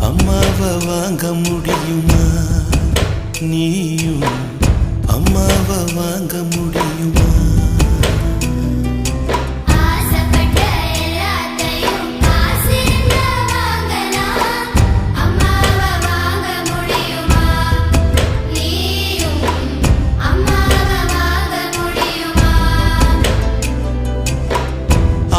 அம்மாவை வாங்க முடியுமா? நீயும் அம்மாவை வாங்க முடியுமா?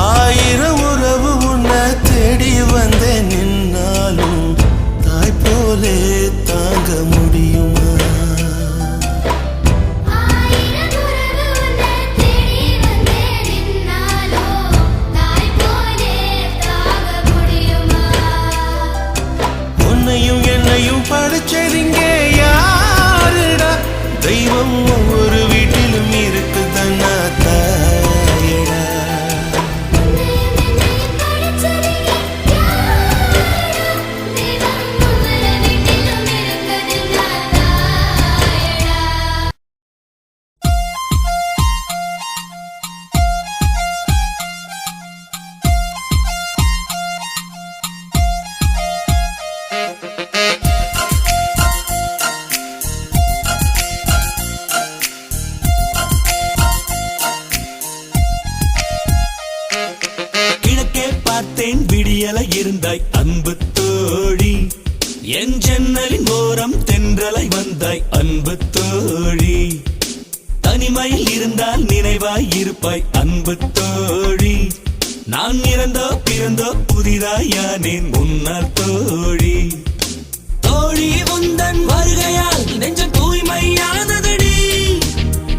ஆயிரம் உறவு உன்னை தேடி வந்தே நின்னாலும் தாய் போலே தாங்க முடியுமா? உன்னையும் என்னையும் படைச்சதிங்க யாருடா? தெய்வம் ஒவ்வொரு வீட்டிலும் இருக்குதன்னா தாயடா. விடியல இருந்தாய் அன்பு தோழி, என் ஜன்னலின் ஓரம் தென்றலை வந்தாய் அன்பு தோழி. தனிமையில் இருந்தால் நினைவாய் இருப்பாய் அன்பு தோழி. நான் இறந்தோ பிறந்தோ புதிதாயானேன் முன்னால் தோழி. தோழி உந்தன் வருகையால் நெஞ்சம் தூய்மையானதடி.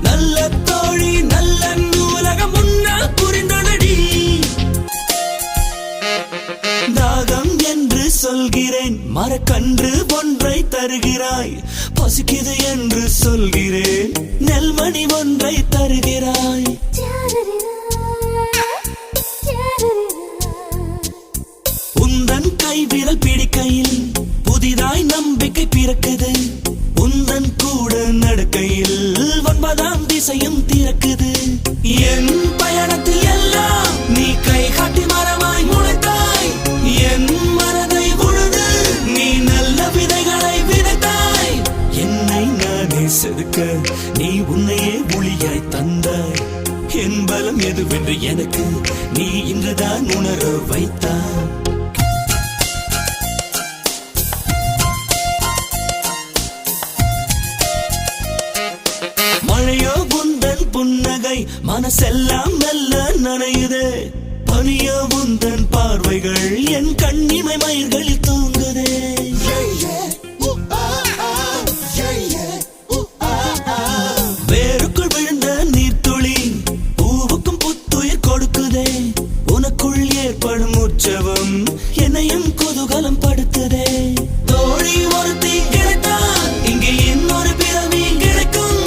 நல்ல தோழி நல்ல உலகம் முன்னால் புரிந்ததடி. தாகம் என்று சொல்கிறேன், மரக்கன்று ஒன்றை தருகிறாய். பசிக்குது என்று சொல்கிறேன், நெல்மணி ஒன்றை தருகிறாய். உந்தன் கை விரல் பிடிக்கையில் புதிதாய் நம்பிக்கை பிறக்குது. உந்தன் கூட நடக்கையில் 9ஆம் திசையும் திறக்குது. என் பயணத்தில் எல்லாம் நீ கை காட்டி மரமாய் முளைத்தாய். என் மனதை உழுது நீ நல்ல விதைகளை விதைத்தாய். என்னை நானே செதுக்க நீ உன்னையே ஒளியாய் தந்தாய். என் பலம் எதுவென்று எனக்கு நீ இன்றுதான் உணர வைத்தாய். மழையோ உந்தன் புன்னகை மனசெல்லாம் நல்ல நனையுது. பனியோ உந்தன் பார்வைகள் என் கண்ணிமை மயிர்களில் தூங்குதே. வேருக்குள் விழுந்த நீர்த்துளி பூவுக்கும் புத்துயிர் கொடுக்குதே. உனக்குள் ஏற்படும் உற்சவம் என்னையும் குதூகலம் படுத்துதே. தோழி ஒருத்தி கிடைத்தால் இங்கே இன்னொரு பிறவி கிடைக்கும்.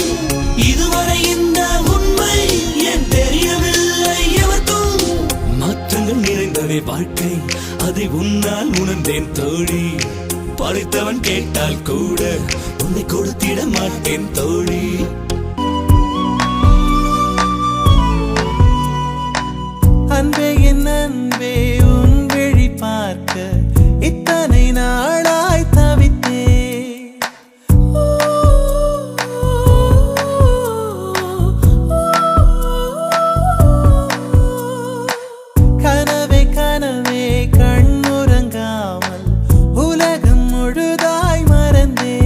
இதுவரை இந்த உண்மை ஏன் தெரியவில்லை எவருக்கும்? மாற்றங்கள் நிறைந்ததே வாழ்க்கை, அதை உன்னால் உணர்ந்தேன் தோழி. படைத்தவன் கேட்டால் கூட உன்னை கொடுத்திட மாட்டேன் தோழி. அன்பே என் அன்பே உன் விழி பார்க்க இத்தனை நாளாய் தவித்தே. கனவே கனவே கண்ணுறங்காமல் உலகம் முழுதாய் மறந்தே.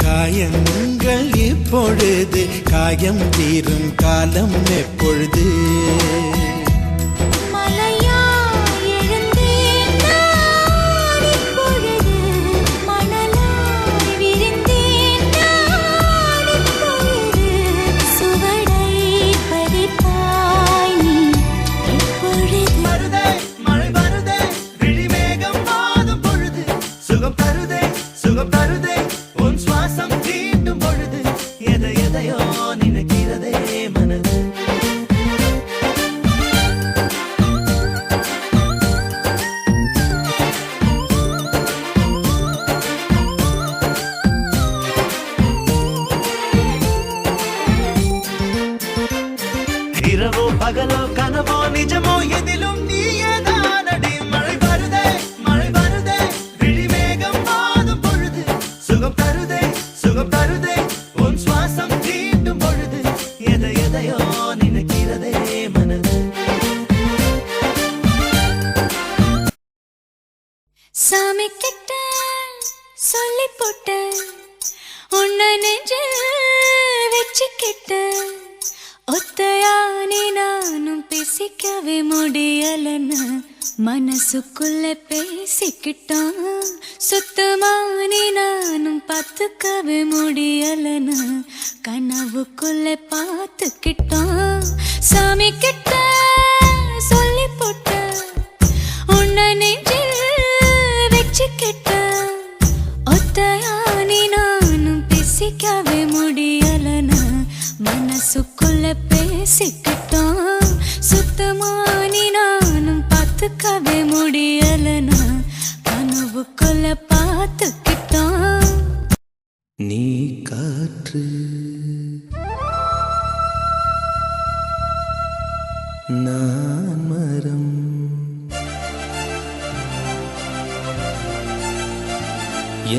காயங்கள் இப்பொழுது காயம் தீரும் காலம் எப்பொழுது? சாமி கிட்ட சொல்லி போட்ட உன்னை நெஞ்சில் வச்சுக்கிட்ட ஒத்தையானி நானும் பேசிக்கவே முடியலன்னு மனசுக்குள்ள பேசிக்கிட்டான். சுத்தமானி நானும் பார்த்துக்கவே முடியலன்னு கனவுக்குள்ள பார்த்துக்கிட்டான். சாமி கிட்ட சொல்லி போட்ட உன்னை நெஞ்சில் வச்சுக்கிட்ட ஒத்தையானி நானும் பேசிக்கவே முடியலன்னு மனசுக்குள்ள பேசிக்கிட்டான். சுத்தமானி நானும் பார்த்துக்கவே முடியலன்னு கனவுக்குள்ள பார்த்துக்கிட்டான். நீ காற்று நான் மரம்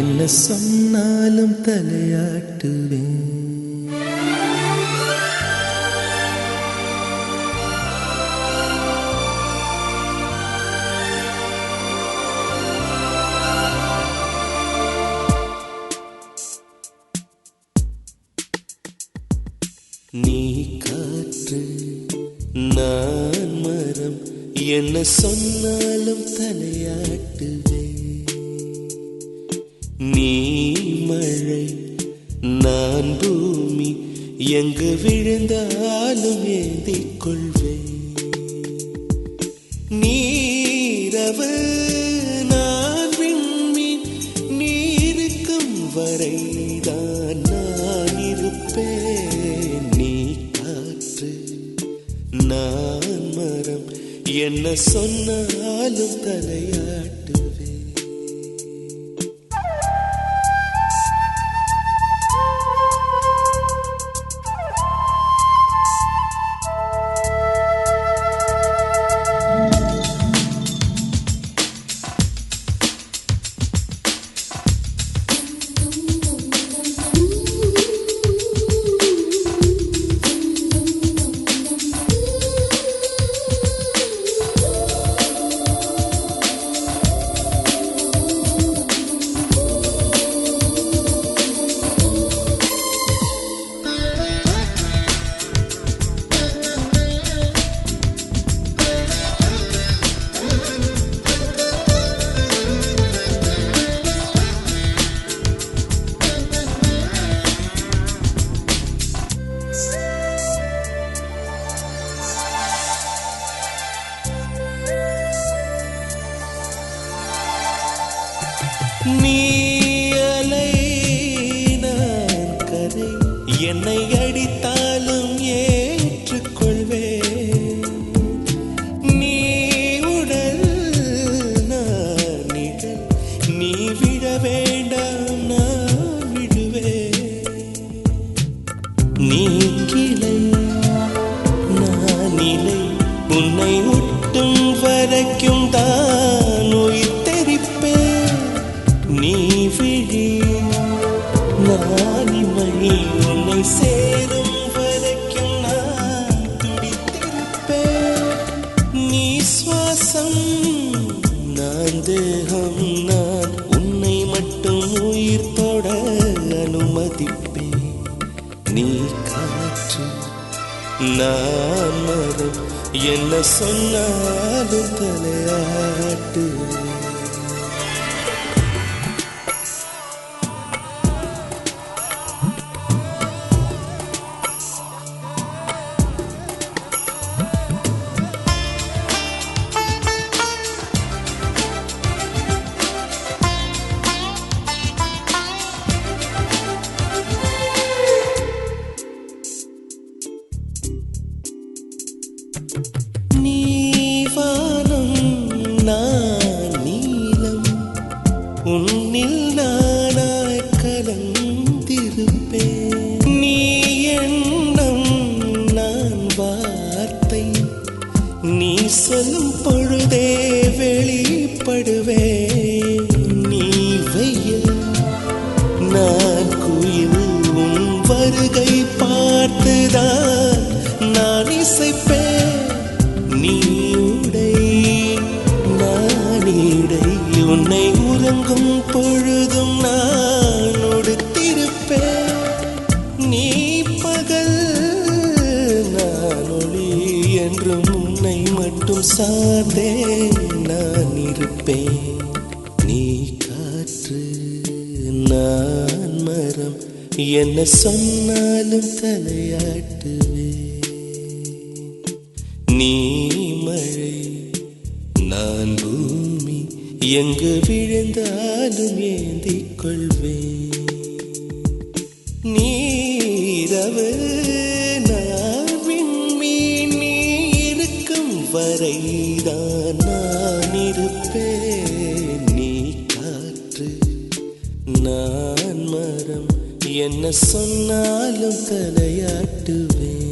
என்ன சொன்னாலும் தலையாட்டுவேன். நீ காற்று நான் மரம் என்ன சொன்னாலும் தலையாட்டுவே. நீ மழை நான் பூமி எங்கு விழுந்தாலும் ஏந்திக் கொள்வேன். நீரவு நான் விண்மீன் நீருக்கும் வரைதான் நான் இருப்பேன். நீ காற்று நான் மரம் என்ன சொன்னாலும் தலையாட்டுவேன். நீ அலை நான் கரை என்னை அடித்தாலும் ஏற்றுக்கொள்வேன். நீ உடல் நான் நிழல் நீ விட வேண்டாம் நான் விடுவேன். நீ கிளை நான் இலை உன்னை ஒட்டும் வரைக்கும் தான் உயிர் தெரிப்பேன். நீ விழி நான் இமழி உன்னை சேரும் வரைக்கும் நான் துடித்திருப்பேன். நீ சுவாசம் நான் தேகம் நான் உன்னை மட்டும் உயிர் தொட அனுமதிப்பேன். நீ காற்று நான் மரம் என்ன சொன்னாலும் தலையாட்டு. உன்னில் நானாய் கலந்திருப்பேன். நீ எண்ணம் நான் வார்த்தை நீ சொல்லும் பொழுதே வெளிப்படுவேன். நீ வெயில் நான் குயில் உன் வருகை பார்த்துதான் நான் இசைப்பேன். நீ உடை நான் இடை உன்னை உறங்கும் பொழுதும் நான் உடுத்திருப்பேன். நீ பகல் நான் ஒளி என்றும் உன்னை மட்டும் சார்ந்தே நான் இருப்பேன். நீ காற்று நான் மரம், என்ன சொன்னாலும் தலையாட்டுவேன். நீ மழை நான் பூமி, எங்கு விழுந்தாலும் ஏந்திக் கொள்வேன். நீரவு நான் விண்மீன், நீ இருக்கும் வரைதான் நான் இருப்பேன். நீ காற்று நான் மரம், என்ன சொன்னாலும் தலையாட்டுவேன்.